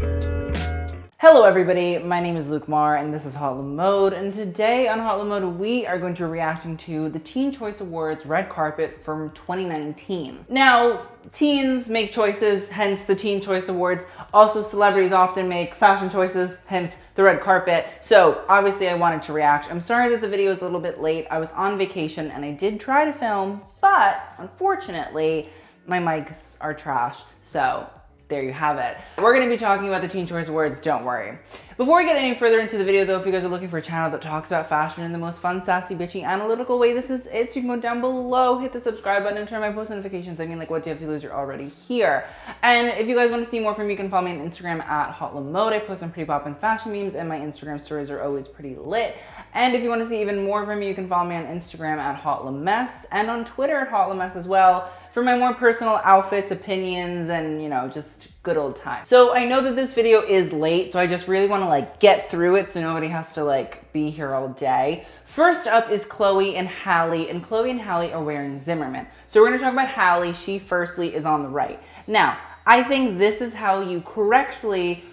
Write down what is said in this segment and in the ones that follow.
Hello everybody, my name is Luke Marr and this is Hot Mode, and today on Hot Mode we are going to be reacting to the Teen Choice Awards red carpet from 2019. Now, teens make choices, hence the Teen Choice Awards. Also, celebrities often make fashion choices, hence the red carpet. So obviously I wanted to react. I'm sorry that the video is a little bit late. I was on vacation and I did try to film, but unfortunately my mics are trashed. So there you have it. We're gonna be talking about the Teen Choice Awards, don't worry. Before we get any further into the video though, if you guys are looking for a channel that talks about fashion in the most fun, sassy, bitchy, analytical way, this is it. So you can go down below, hit the subscribe button, and turn my post notifications. I mean, like, what do you have to lose? You're already here. And if you guys want to see more from me, you can follow me on Instagram at HotLaMode. I post some pretty poppin' fashion memes, and my Instagram stories are always pretty lit. And if you want to see even more from me, you can follow me on Instagram at HotLaMess, and on Twitter at HotLaMess as well, for my more personal outfits, opinions, and, you know, just good old times. So I know that this video is late, so I just really want to like get through it so nobody has to like be here all day. First up is Chloe and Halle, and Chloe and Halle are wearing Zimmermann. So we're going to talk about Halle. She firstly is on the right. Now, I think this is how you correctly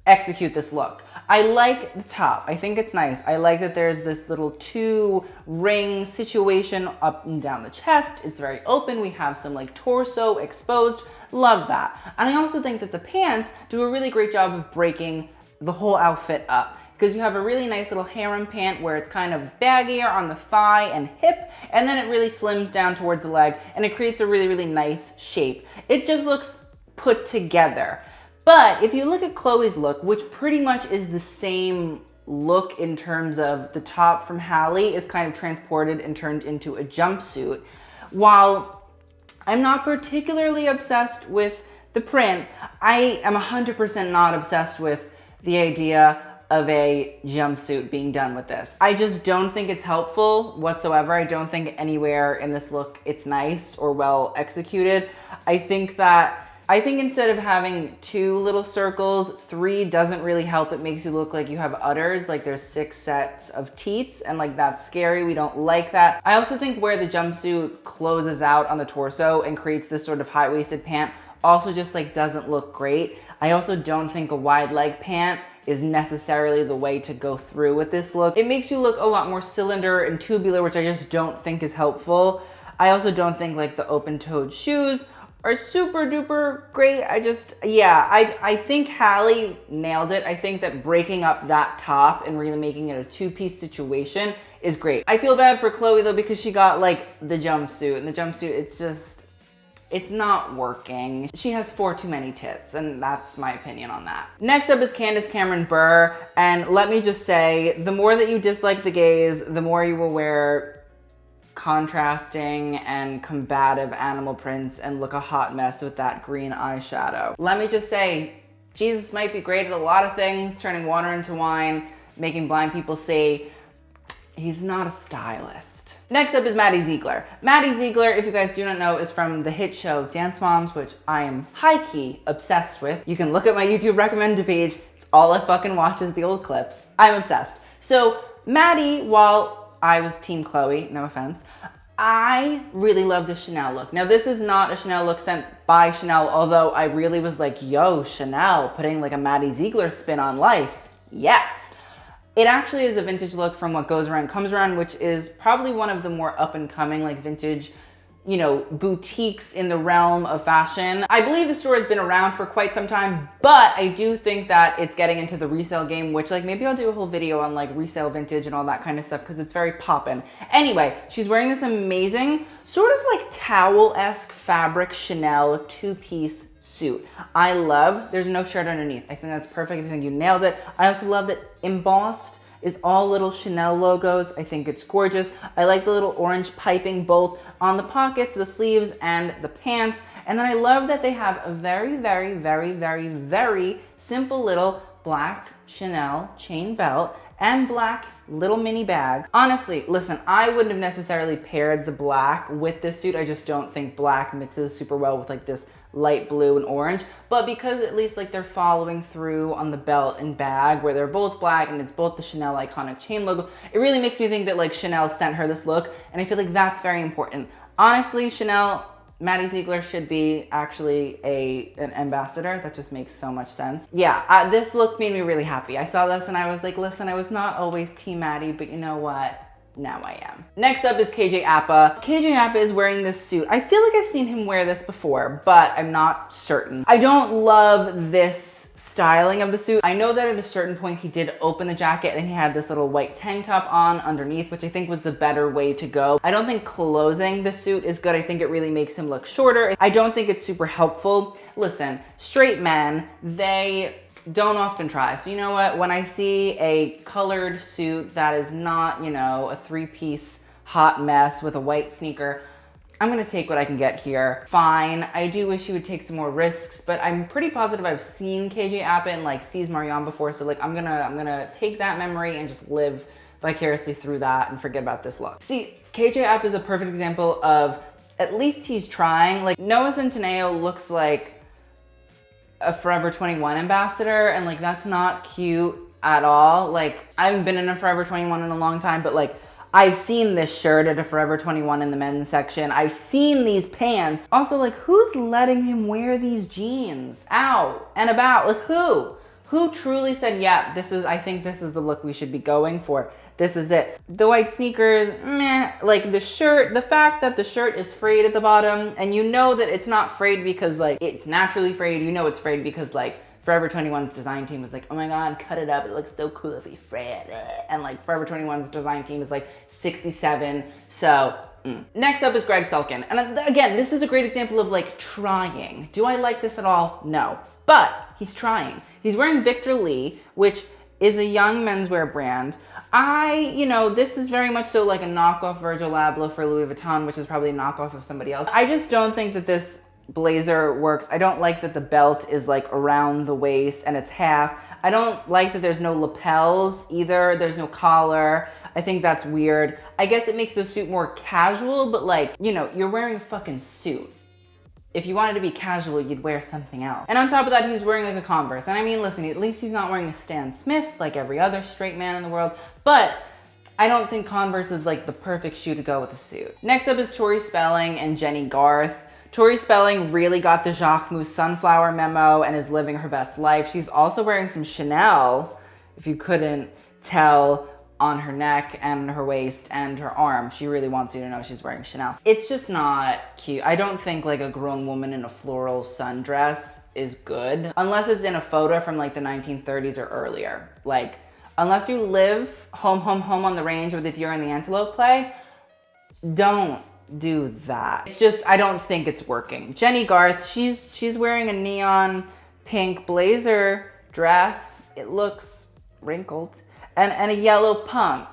execute this look. I like the top. I think it's nice. I like that there's this little two-ring situation up and down the chest. It's very open. We have some like torso exposed. Love that. And I also think that the pants do a really great job of breaking the whole outfit up, because you have a really nice little harem pant where it's kind of baggier on the thigh and hip, and then it really slims down towards the leg, and it creates a really, really nice shape. It just looks put together. But if you look at Chloe's look, which pretty much is the same look in terms of the top from Halle is kind of transported and turned into a jumpsuit, while I'm not particularly obsessed with the print, I am 100% not obsessed with the idea of a jumpsuit being done with this. I just don't think it's helpful whatsoever. I don't think anywhere in this look it's nice or well executed. I think instead of having two little circles, three doesn't really help. It makes you look like you have udders, like there's 6 sets of teats, and like that's scary. We don't like that. I also think where the jumpsuit closes out on the torso and creates this sort of high-waisted pant also just like doesn't look great. I also don't think a wide leg pant is necessarily the way to go through with this look. It makes you look a lot more cylinder and tubular, which I just don't think is helpful. I also don't think like the open-toed shoes are super duper great. I think Halle nailed it. I think that breaking up that top and really making it a two-piece situation is great. I feel bad for Chloe though, because she got like the jumpsuit, and the jumpsuit, it's not working. She has 4 too many tits, and that's my opinion on that. Next up is Candace Cameron Bure, and let me just say, the more that you dislike the gays, the more you will wear contrasting and combative animal prints and look a hot mess with that green eyeshadow. Let me just say, Jesus might be great at a lot of things, turning water into wine, making blind people see. He's not a stylist. Next up is Maddie Ziegler. Maddie Ziegler, if you guys do not know, is from the hit show Dance Moms, which I am high-key obsessed with. You can look at my YouTube recommended page. It's all I fucking watch is the old clips. I'm obsessed. So Maddie, while I was Team Chloe, no offense, I really love the Chanel look. Now, this is not a Chanel look sent by Chanel, although I really was like, yo, Chanel, putting like a Maddie Ziegler spin on life. Yes. It actually is a vintage look from What Goes Around Comes Around, which is probably one of the more up and coming like vintage, you know, boutiques in the realm of fashion. I believe the store has been around for quite some time, but I do think that it's getting into the resale game, which like maybe I'll do a whole video on like resale vintage and all that kind of stuff, because it's very poppin'. Anyway, she's wearing this amazing sort of like towel-esque fabric Chanel 2-piece suit. I love, there's no shirt underneath. I think that's perfect. I think you nailed it. I also love that embossed is all little Chanel logos. I think it's gorgeous. I like the little orange piping both on the pockets, the sleeves, and the pants. And then I love that they have a very, very, very, very, very simple little black Chanel chain belt and black little mini bag. Honestly, listen, I wouldn't have necessarily paired the black with this suit. I just don't think black mixes super well with like this light blue and orange, but because at least like they're following through on the belt and bag where they're both black and it's both the Chanel iconic chain logo, it really makes me think that like Chanel sent her this look, and I feel like that's very important. Honestly, Chanel, Maddie Ziegler should be actually an ambassador. That just makes so much sense. Yeah, this look made me really happy. I saw this and I was like, listen, I was not always Team Maddie, but you know what? Now I am. Next up is KJ Apa. KJ Apa is wearing this suit. I feel like I've seen him wear this before, but I'm not certain. I don't love this styling of the suit. I know that at a certain point he did open the jacket and he had this little white tank top on underneath, which I think was the better way to go. I don't think closing the suit is good. I think it really makes him look shorter. I don't think it's super helpful. Listen, straight men, they don't often try. So you know what? When I see a colored suit that is not, you know, a three-piece hot mess with a white sneaker, I'm gonna take what I can get here. Fine. I do wish he would take some more risks, but I'm pretty positive I've seen KJ Apa in like C's Marion before, so like I'm gonna take that memory and just live vicariously through that and forget about this look. See, KJ Apa is a perfect example of at least he's trying. Like Noah Centineo looks like a Forever 21 ambassador, and like that's not cute at all. Like I haven't been in a Forever 21 in a long time, but like I've seen this shirt at a Forever 21 in the men's section. I've seen these pants. Also, like, who's letting him wear these jeans out and about? Like, who? Who truly said, yeah, I think this is the look we should be going for. This is it. The white sneakers, meh. Like the shirt, the fact that the shirt is frayed at the bottom, and you know that it's not frayed because like it's naturally frayed. You know it's frayed because like Forever 21's design team was like, oh my God, cut it up. It looks so cool if we fray it. And like Forever 21's design team is like 67. So next up is Gregg Culkin. And again, this is a great example of like trying. Do I like this at all? No, but he's trying. He's wearing Victor Lee, which is a young menswear brand. You know, this is very much so like a knockoff Virgil Abloh for Louis Vuitton, which is probably a knockoff of somebody else. I just don't think that this blazer works. I don't like that the belt is like around the waist and it's half. I don't like that there's no lapels either. There's no collar. I think that's weird. I guess it makes the suit more casual, but like, you know, you're wearing a fucking suit. If you wanted to be casual, you'd wear something else. And on top of that, he's wearing like a Converse. And I mean, listen, at least he's not wearing a Stan Smith like every other straight man in the world, but I don't think Converse is like the perfect shoe to go with a suit. Next up is Tori Spelling and Jennie Garth. Tori Spelling really got the Jacquemus sunflower memo and is living her best life. She's also wearing some Chanel, if you couldn't tell, on her neck and her waist and her arm. She really wants you to know she's wearing Chanel. It's just not cute. I don't think like a grown woman in a floral sundress is good unless it's in a photo from like the 1930s or earlier. Like, unless you live home on the range where the deer and the antelope play, don't do that. It's just, I don't think it's working. Jennie Garth, she's wearing a neon pink blazer dress. It looks wrinkled. And a yellow pump.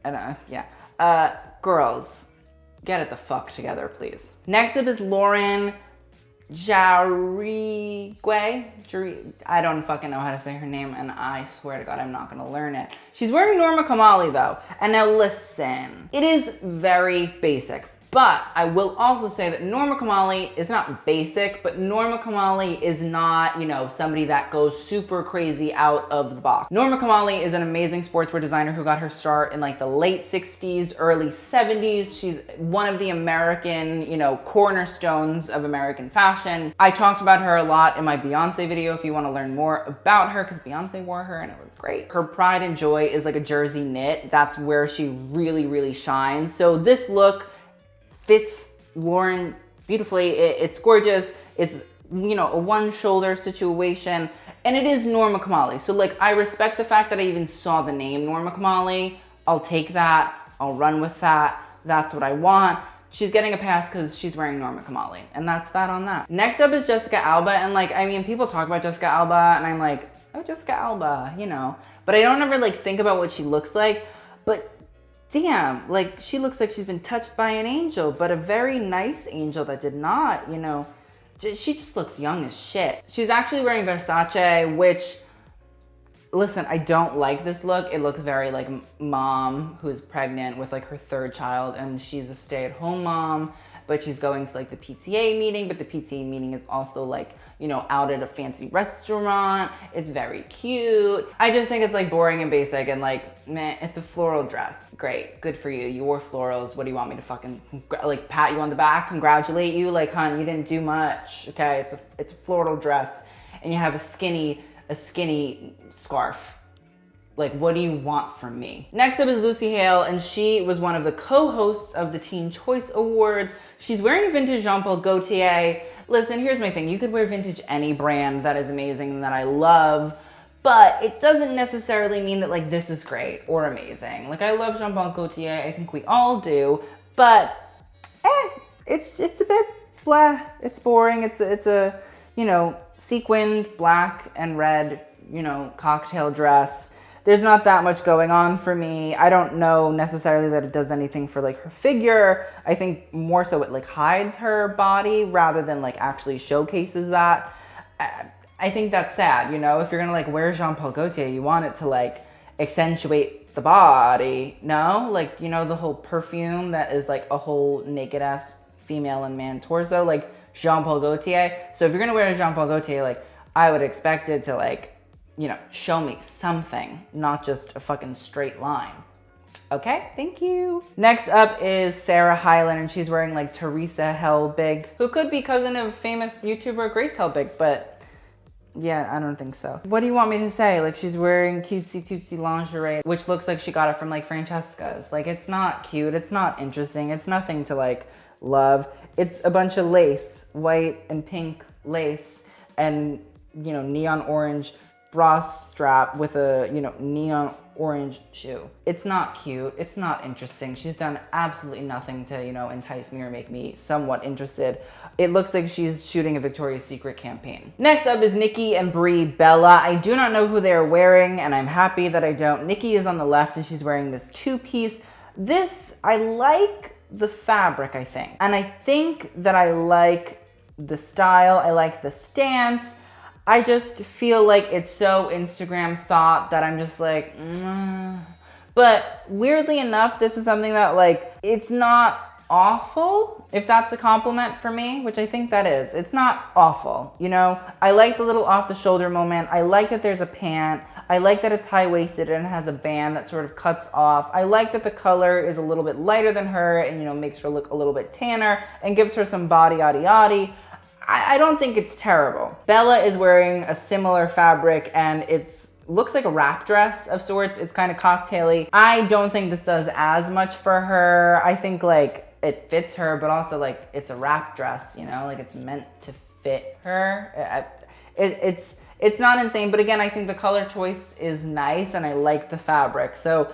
And girls, get it the fuck together, please. Next up is Lauren Jauregui. I don't fucking know how to say her name, and I swear to God, I'm not gonna learn it. She's wearing Norma Kamali though. And now listen, it is very basic. But I will also say that Norma Kamali is not basic, but Norma Kamali is not, you know, somebody that goes super crazy out of the box. Norma Kamali is an amazing sportswear designer who got her start in like the late 60s, early 70s. She's one of the American, you know, cornerstones of American fashion. I talked about her a lot in my Beyonce video if you want to learn more about her, because Beyonce wore her and it was great. Her pride and joy is like a jersey knit. That's where she really, really shines. So this look fits Lauren beautifully. It's gorgeous. It's, you know, a one shoulder situation, and it is Norma Kamali. So like, I respect the fact that I even saw the name Norma Kamali. I'll take that. I'll run with that. That's what I want. She's getting a pass because she's wearing Norma Kamali, and that's that on that. Next up is Jessica Alba, and like, I mean, people talk about Jessica Alba, and I'm like, oh, Jessica Alba, you know, but I don't ever like think about what she looks like. But damn, like she looks like she's been touched by an angel, but a very nice angel that did not, you know, she just looks young as shit. She's actually wearing Versace, which, listen, I don't like this look. It looks very like mom who is pregnant with like her third child, and she's a stay-at-home mom, but she's going to like the PTA meeting, but the PTA meeting is also like, you know, out at a fancy restaurant. It's very cute. I just think it's like boring and basic and like, meh, it's a floral dress. great, good for you. You wore florals. What do you want me to fucking like pat you on the back, congratulate you? Like, hon, you didn't do much. Okay, it's a floral dress, and you have a skinny scarf. Like, what do you want from me? Next up is Lucy Hale, and she was one of the co-hosts of the Teen Choice Awards. She's wearing a vintage Jean-Paul Gaultier. Listen, here's my thing. You could wear vintage any brand that is amazing and that I love, but it doesn't necessarily mean that like this is great or amazing. Like, I love Jean-Paul Gaultier. I think we all do, but it's a bit blah. It's boring. It's a you know, sequined black and red, you know, cocktail dress. There's not that much going on for me. I don't know necessarily that it does anything for like her figure. I think more so it like hides her body rather than like actually showcases that. I think that's sad, you know? If you're gonna like wear Jean-Paul Gaultier, you want it to like accentuate the body, no? Like, you know, the whole perfume that is like a whole naked ass female and man torso, like Jean-Paul Gaultier. So if you're gonna wear a Jean-Paul Gaultier, like I would expect it to like, you know, show me something, not just a fucking straight line. Okay, thank you. Next up is Sarah Hyland, and she's wearing like Teresa Helbig, who could be cousin of famous YouTuber Grace Helbig, but yeah, I don't think so. What do you want me to say? Like, she's wearing cutesy tootsie lingerie, which looks like she got it from like Francesca's. Like, it's not cute, it's not interesting, it's nothing to like love. It's a bunch of lace, white and pink lace, and you know, neon orange bra strap with a, you know, neon orange shoe. It's not cute, it's not interesting. She's done absolutely nothing to, you know, entice me or make me somewhat interested. It looks like she's shooting a Victoria's Secret campaign. Next up is Nikki and Brie Bella. I do not know who they are wearing, and I'm happy that I don't. Nikki is on the left, and she's wearing this two-piece. This, I like the fabric, I think. And I think that I like the style, I like the stance. I just feel like it's so Instagram thought that I'm just like, But weirdly enough, this is something that like, it's not awful, if that's a compliment for me, which I think that is. It's not awful, you know? I like the little off the shoulder moment. I like that there's a pant. I like that it's high-waisted and it has a band that sort of cuts off. I like that the color is a little bit lighter than her and, you know, makes her look a little bit tanner and gives her some body yaddy. I don't think it's terrible. Bella is wearing a similar fabric and looks like a wrap dress of sorts. It's kind of cocktaily. I don't think this does as much for her. I think like it fits her, but also like it's a wrap dress, you know, like it's meant to fit her. It's not insane, but again, I think the color choice is nice and I like the fabric. So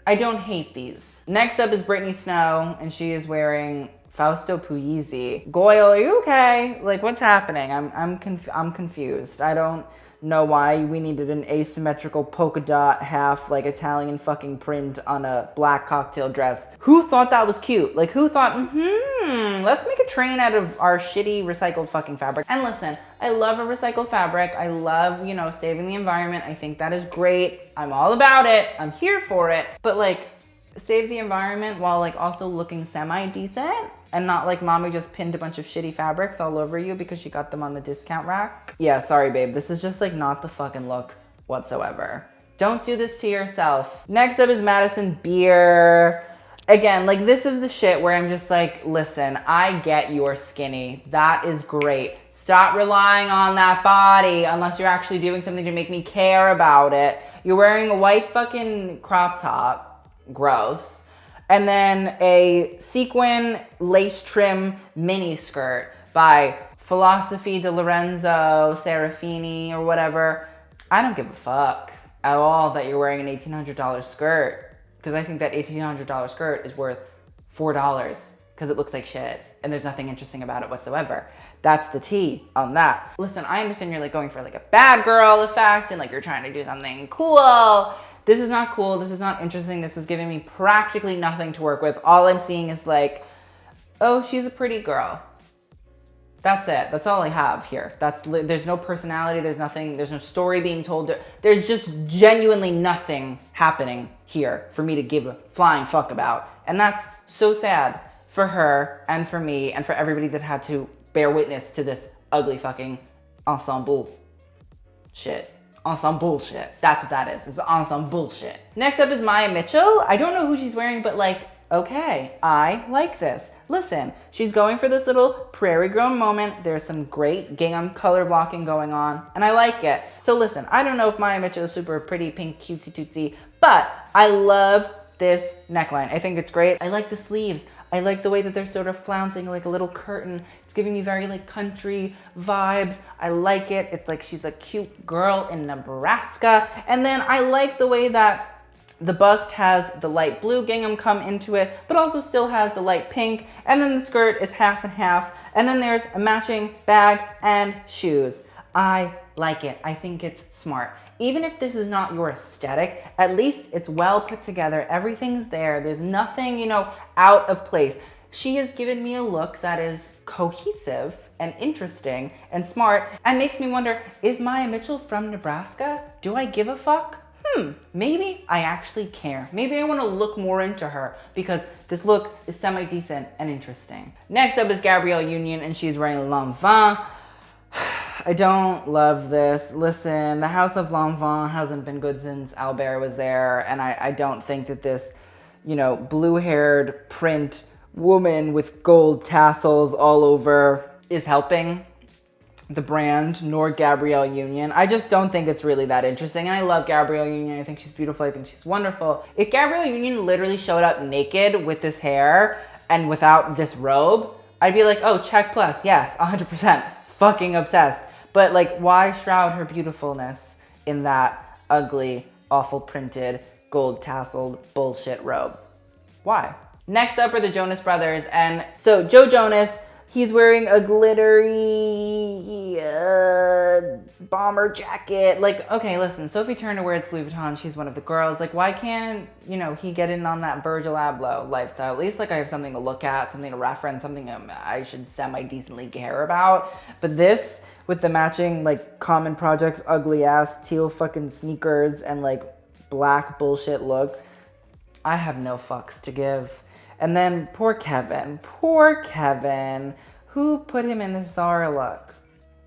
I don't hate these. Next up is Brittany Snow, and she is wearing Fausto Puglisi. Goyle, are you okay? Like, what's happening? I'm confused. I don't know why we needed an asymmetrical polka dot half like Italian fucking print on a black cocktail dress. Who thought that was cute? Like, who thought, let's make a train out of our shitty recycled fucking fabric. And listen, I love a recycled fabric. I love, you know, saving the environment. I think that is great. I'm all about it. I'm here for it. But like, save the environment while like also looking semi-decent and not like mommy just pinned a bunch of shitty fabrics all over you because she got them on the discount rack. Yeah, sorry babe, this is just like not the fucking look whatsoever. Don't do this to yourself. Next up is Madison Beer. Again, like this is the shit where I'm just like, listen, I get you're skinny. That is great. Stop relying on that body unless you're actually doing something to make me care about it. You're wearing a white fucking crop top. Gross. And then a sequin lace trim mini skirt by Philosophy de Lorenzo Serafini or whatever. I don't give a fuck at all that you're wearing an $1,800 skirt, because I think that $1,800 skirt is worth $4 because it looks like shit and there's nothing interesting about it whatsoever. That's the tea on that. Listen, I understand you're like going for like a bad girl effect and like you're trying to do something cool. This is not cool, this is not interesting, this is giving me practically nothing to work with. All I'm seeing is like, oh, she's a pretty girl. That's it, that's all I have here. There's no personality, there's nothing, there's no story being told. There's just genuinely nothing happening here for me to give a flying fuck about. And that's so sad for her and for me and for everybody that had to bear witness to this ugly fucking ensemble shit. on some bullshit. That's what that is. It's on some bullshit. Next up is Maia Mitchell. I don't know who she's wearing, but like, okay, I like this. Listen, she's going for this little prairie girl moment. There's some great gingham color blocking going on, and I like it. So listen, I don't know if Maia Mitchell is super pretty, pink, cutesy tootsie, but I love this neckline. I think it's great. I like the sleeves. I like the way that they're sort of flouncing like a little curtain. It's giving me very like country vibes. I like it. It's like she's a cute girl in Nebraska. And then I like the way that the bust has the light blue gingham come into it, but also still has the light pink. And then the skirt is half and half. And then there's a matching bag and shoes. I like it. I think it's smart. Even if this is not your aesthetic, at least it's well put together. Everything's there. There's nothing, you know, out of place. She has given me a look that is cohesive and interesting and smart and makes me wonder, is Maia Mitchell from Nebraska? Do I give a fuck? Maybe I actually care. Maybe I want to look more into her because this look is semi-decent and interesting. Next up is Gabrielle Union, and she's wearing Lanvin. I don't love this. Listen, the House of Lanvin hasn't been good since Alba was there, and I don't think that this, you know, blue-haired print woman with gold tassels all over is helping the brand, nor Gabrielle Union. I just don't think it's really that interesting. And I love Gabrielle Union. I think she's beautiful. I think she's wonderful. If Gabrielle Union literally showed up naked with this hair and without this robe, I'd be like, oh, check plus. Yes, 100%. Fucking obsessed. But like, why shroud her beautifulness in that ugly, awful printed, gold tasseled bullshit robe? Why? Next up are the Jonas Brothers. And so Joe Jonas, he's wearing a glittery bomber jacket. Like, okay, listen, Sophie Turner wears Louis Vuitton. She's one of the girls. Like, why can't, you know, he get in on that Virgil Abloh lifestyle? At least, like, I have something to look at, something to reference, something I should semi-decently care about. But this, with the matching, like, Common Projects ugly-ass teal fucking sneakers and, like, black bullshit look, I have no fucks to give. And then poor Kevin. Who put him in this Zara look?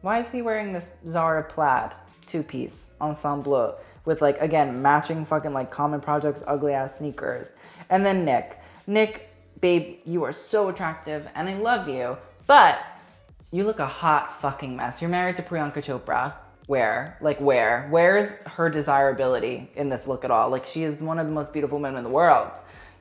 Why is he wearing this Zara plaid two-piece ensemble with, like, again, matching fucking, like, Common Projects ugly-ass sneakers? And then Nick, babe, you are so attractive and I love you, but you look a hot fucking mess. You're married to Priyanka Chopra. Where? Where's her desirability in this look at all? Like, she is one of the most beautiful women in the world.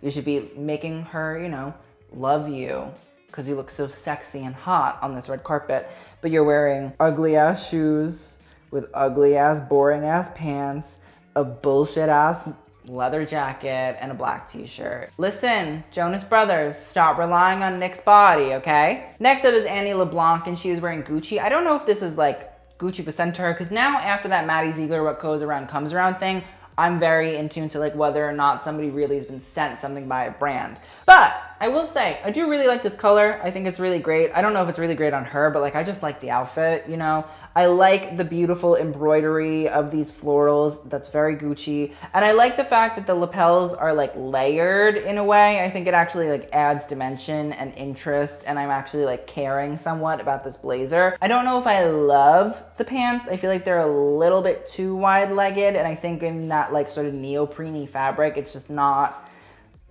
You should be making her, you know, love you because you look so sexy and hot on this red carpet. But you're wearing ugly ass shoes with ugly ass, boring ass pants, a bullshit ass leather jacket, and a black t-shirt. Listen, Jonas Brothers, stop relying on Nick's body, okay? Next up is Annie LeBlanc, and she is wearing Gucci. I don't know if this is like Gucci was sent to her, because now after that Maddie Ziegler what goes around comes around thing, I'm very in tune to like whether or not somebody really has been sent something by a brand. But I will say, I do really like this color. I think it's really great. I don't know if it's really great on her, but like I just like the outfit, you know? I like the beautiful embroidery of these florals. That's very Gucci. And I like the fact that the lapels are like layered in a way. I think it actually like adds dimension and interest, and I'm actually like caring somewhat about this blazer. I don't know if I love the pants. I feel like they're a little bit too wide-legged, and I think in that like sort of neoprene fabric, it's just not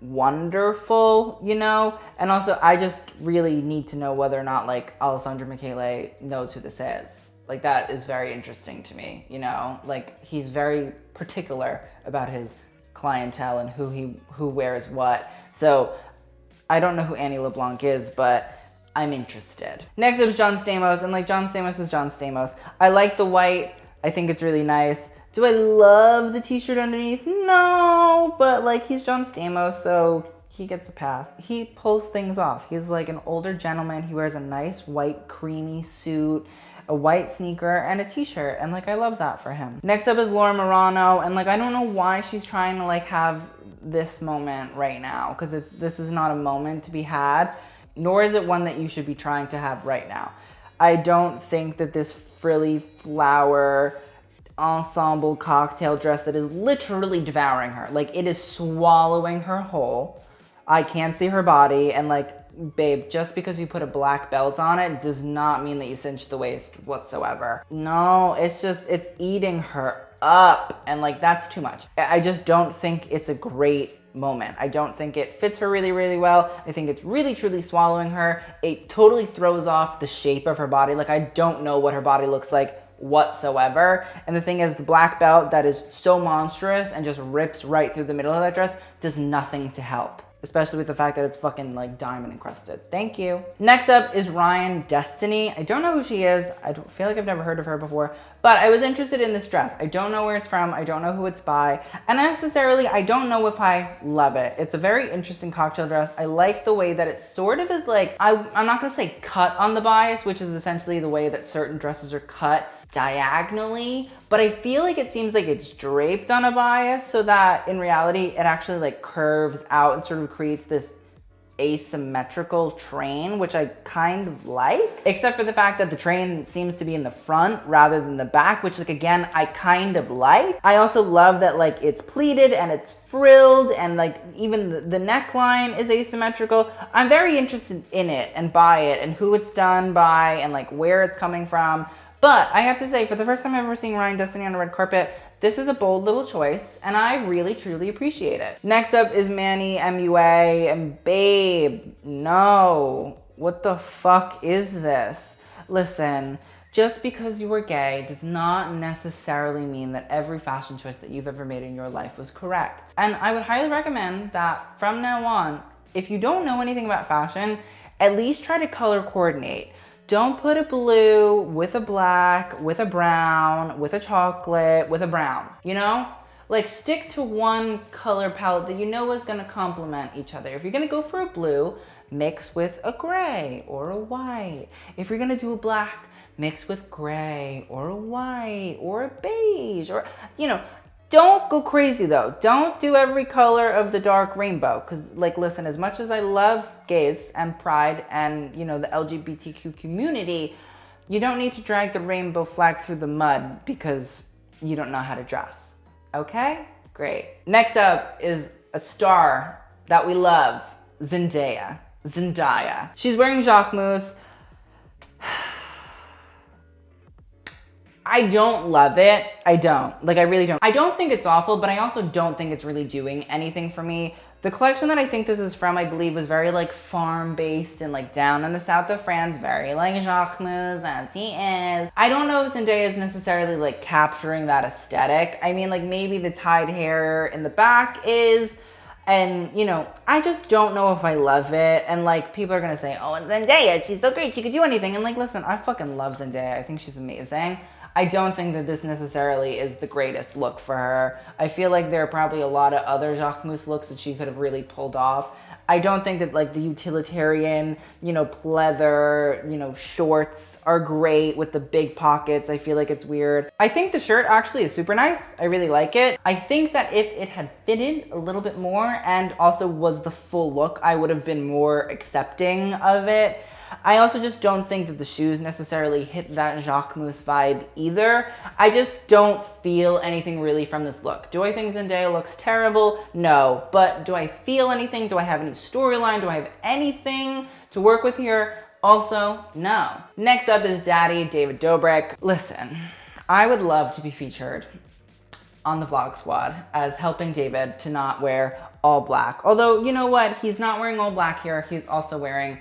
wonderful, you know? And also I just really need to know whether or not like Alessandro Michele knows who this is. Like that is very interesting to me, you know? Like he's very particular about his clientele and who wears what. So I don't know who Annie LeBlanc is, but I'm interested. Next up is John Stamos, and like John Stamos is John Stamos. I like the white. I think it's really nice. Do I love the t-shirt underneath? No, but like he's John Stamos, so he gets a pass. He pulls things off. He's like an older gentleman. He wears a nice white creamy suit, a white sneaker, and a t-shirt, and like I love that for him. Next up is Laura Marano, and like I don't know why she's trying to like have this moment right now, because this is not a moment to be had, nor is it one that you should be trying to have right now. I don't think that this frilly flower ensemble cocktail dress that is literally devouring her, like it is swallowing her whole. I can't see her body, and like, babe, just because you put a black belt on it does not mean that you cinch the waist whatsoever. No, it's just, it's eating her up, and like that's too much. I just don't think it's a great moment. I don't think it fits her really, really well. I think it's really truly swallowing her. It totally throws off the shape of her body. Like I don't know what her body looks like whatsoever. And the thing is, the black belt that is so monstrous and just rips right through the middle of that dress does nothing to help. Especially with the fact that it's fucking like diamond encrusted. Thank you. Next up is Ryan Destiny. I don't know who she is. I don't feel like I've never heard of her before, but I was interested in this dress. I don't know where it's from. I don't know who it's by. And necessarily, I don't know if I love it. It's a very interesting cocktail dress. I like the way that it sort of is like, I'm not gonna say cut on the bias, which is essentially the way that certain dresses are cut diagonally, but I feel like it seems like it's draped on a bias so that in reality it actually like curves out and sort of creates this asymmetrical train, which I kind of like, except for the fact that the train seems to be in the front rather than the back, which like again I kind of like. I also love that like it's pleated and it's frilled and like even the neckline is asymmetrical. I'm very interested in it and by it and who it's done by and like where it's coming from. But I have to say, for the first time I've ever seen Ryan Destiny on a red carpet, this is a bold little choice, and I really, truly appreciate it. Next up is Manny MUA, and babe, no. What the fuck is this? Listen, just because you were gay does not necessarily mean that every fashion choice that you've ever made in your life was correct. And I would highly recommend that from now on, if you don't know anything about fashion, at least try to color coordinate. Don't put a blue with a black, with a brown, with a chocolate, with a brown, you know? Like stick to one color palette that you know is gonna complement each other. If you're gonna go for a blue, mix with a gray or a white. If you're gonna do a black, mix with gray or a white or a beige or, you know, don't go crazy though. Don't do every color of the dark rainbow. Cause like, listen, as much as I love gays and pride and, you know, the LGBTQ community, you don't need to drag the rainbow flag through the mud because you don't know how to dress. Okay? Great. Next up is a star that we love, Zendaya. She's wearing Jacquemus. I don't love it. I don't. Like, I really don't. I don't think it's awful, but I also don't think it's really doing anything for me. The collection that I think this is from, I believe, was very, like, farm-based and, like, down in the south of France. Very, like, Jacquemus, that's he is. I don't know if Zendaya is necessarily, like, capturing that aesthetic. I mean, like, maybe the tied hair in the back is... And, you know, I just don't know if I love it. And, like, people are going to say, oh, and Zendaya, she's so great. She could do anything. And, like, listen, I fucking love Zendaya. I think she's amazing. I don't think that this necessarily is the greatest look for her. I feel like there are probably a lot of other Jacquemus looks that she could have really pulled off. I don't think that, like, the utilitarian, you know, pleather, you know, shorts are great with the big pockets. I feel like it's weird. I think the shirt actually is super nice. I really like it. I think that if it had fitted a little bit more and also was the full look, I would have been more accepting of it. I also just don't think that the shoes necessarily hit that Jacquemus vibe either. I just don't feel anything really from this look. Do I think Zendaya looks terrible? No. But do I feel anything? Do I have any storyline? Do I have anything to work with here? Also, no. Next up is Daddy, David Dobrik. Listen, I would love to be featured on the Vlog Squad as helping David to not wear all black. Although, you know what? He's not wearing all black here. He's also wearing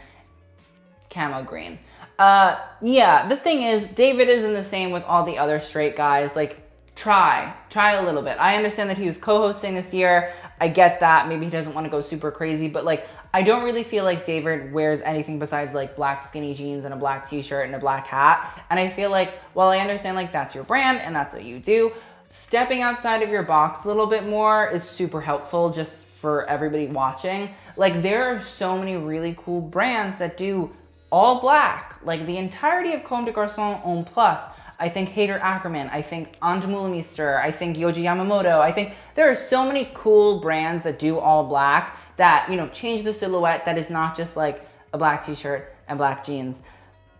camo green. Yeah, the thing is, David isn't the same with all the other straight guys. Like, try a little bit. I understand that he was co-hosting this year. I get that. Maybe he doesn't want to go super crazy, but like, I don't really feel like David wears anything besides like black skinny jeans and a black t-shirt and a black hat. And I feel like, while I understand like that's your brand and that's what you do, stepping outside of your box a little bit more is super helpful just for everybody watching. Like, there are so many really cool brands that do all black, like the entirety of Comme des Garçons en plus. I think Hader Ackerman, I think Ange Moulemeister, I think Yohji Yamamoto. I think there are so many cool brands that do all black that, you know, change the silhouette that is not just like a black t-shirt and black jeans.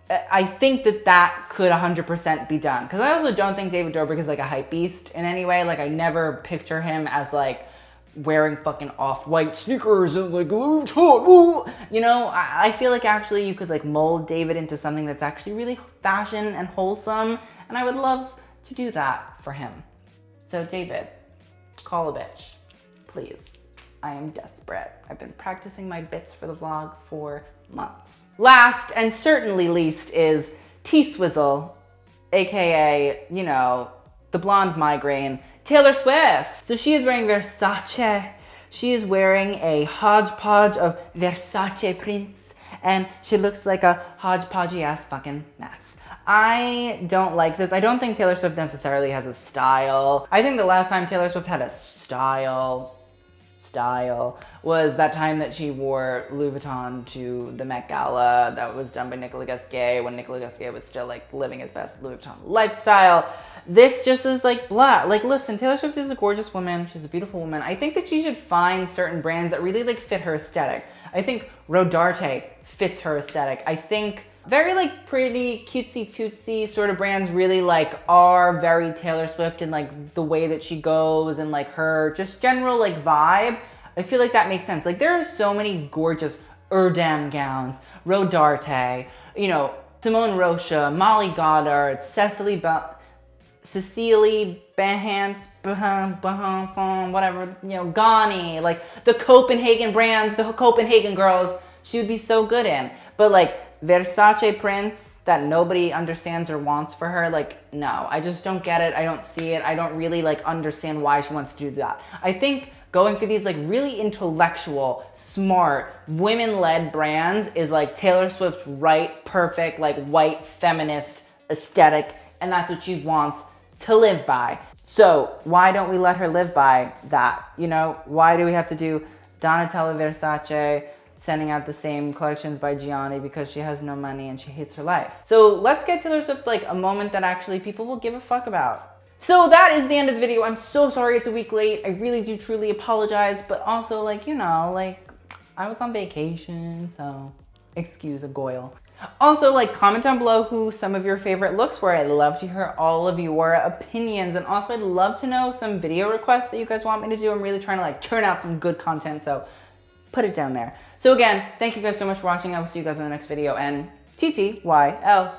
I think that that could 100% be done. Because I also don't think David Dobrik is like a hype beast in any way. Like, I never picture him as like wearing fucking off-white sneakers and like, you know, I feel like actually you could like mold David into something that's actually really fashion and wholesome, and I would love to do that for him. So David, call a bitch, please. I am desperate. I've been practicing my bits for the vlog for months. Last and certainly least is T-Swizzle, AKA, you know, the blonde migraine, Taylor Swift. So she is wearing Versace. She is wearing a hodgepodge of Versace prints, and she looks like a hodgepodgey ass fucking mess. I don't like this. I don't think Taylor Swift necessarily has a style. I think the last time Taylor Swift had a style was that time that she wore Louis Vuitton to the Met Gala that was done by Nicolas Gasquet when Nicolas Gasquet was still like living his best Louis Vuitton lifestyle. This just is like blah. Like listen, Taylor Swift is a gorgeous woman. She's a beautiful woman. I think that she should find certain brands that really like fit her aesthetic. I think Rodarte fits her aesthetic. I think very like pretty cutesy tootsy sort of brands really like are very Taylor Swift in like the way that she goes and like her just general like vibe. I feel like that makes sense. Like there are so many gorgeous Erdem gowns, Rodarte, you know, Simone Rocha, Molly Goddard, Cecily Behanson, whatever, you know, Ghani, like the Copenhagen brands, the Copenhagen girls, she would be so good in. But like Versace prints that nobody understands or wants for her, like, no, I just don't get it. I don't see it. I don't really like understand why she wants to do that. I think going for these like really intellectual, smart, women-led brands is like Taylor Swift's right, perfect, like white feminist aesthetic, and that's what she wants to live by. So why don't we let her live by that? You know, why do we have to do Donatella Versace sending out the same collections by Gianni because she has no money and she hates her life? So let's get Taylor Swift like a moment that actually people will give a fuck about. So that is the end of the video. I'm so sorry it's a week late. I really do truly apologize, but also like, you know, like I was on vacation, so excuse a goyle. Also, like, comment down below who some of your favorite looks were. I'd love to hear all of your opinions. And also, I'd love to know some video requests that you guys want me to do. I'm really trying to, like, churn out some good content, so put it down there. So again, thank you guys so much for watching. I will see you guys in the next video, and TTYL.